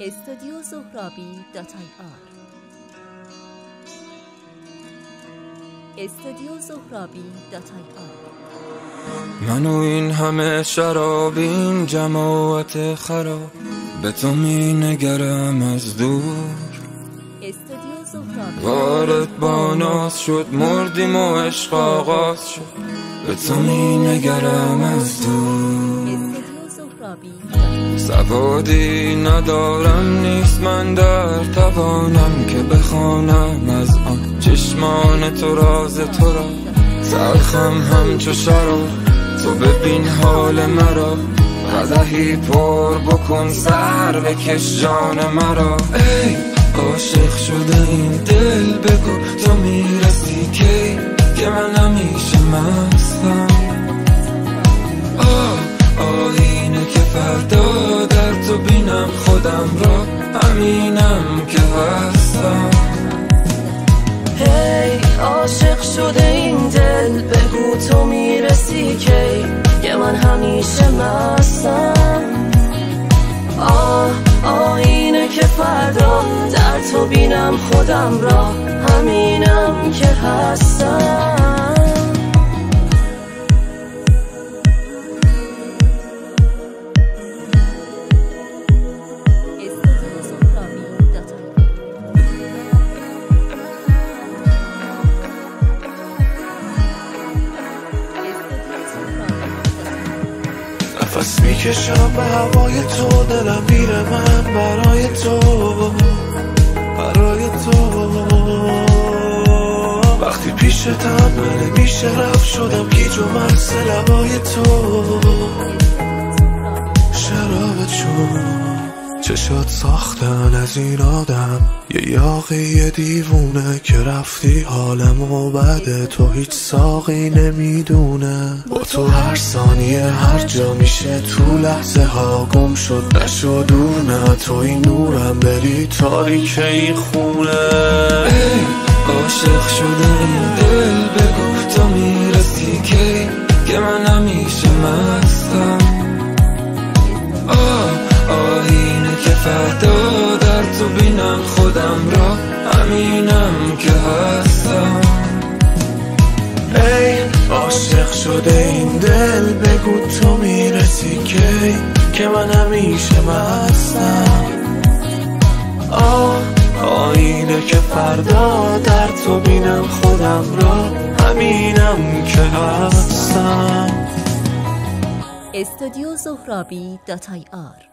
استودیو زهرابی.ir استودیو زهرابی.ir من و این همه شراب، این جماعت خراب، به تو می نگرم از دور. استودیو زهرابی وارد با ناز شد، مردیم و عشق آغاز شد، به تو می نگرم از دور. استودیو زهرابی سوادی ندارم، نیست من در توانم که بخوانم از آن چشمان تو راز تو را. تلخم همچو شراب، تو ببین حال مرا، قدحی پر بکن سر بکش جان مرا. ای عاشق شده این دل، بگو تو میرسی کی که من همیشه مستم. آینه که فردا در تو بینم خودم را، همینم که هستم. هی عاشق شده این دل، بگو تو میرسی کی که من همیشه مستم. آینه که فردا در تو بینم خودم را، همینم که هستم. نفس میکشم به هوای تو، دلم میره من برای تو، برای تو. وقتی پیشتم نمیشه رفت، شدم گیج و مرس لبای تو. شراب چون چشات ساختن از این آدم، یه یاقی دیوونه که رفتی حالمو بده، تو هیچ ساقی نمیدونه. با تو هر ثانیه هر جا میشه، تو لحظه ها گم شد نشد دور. نه تو این نورم بری تاریکه این خونه. ای عاشق شده این دل، بگو تو میرسی کی که من همیشه مستم. آینه که فردا در تو بینم خودم را، همینم که هستم. ای عاشق شده این دل، بگو تو میرسی کی که من همیشه مستم. آینه که فردا در تو بینم خودم را، همینم که هستم. استودیو زهرابی.ir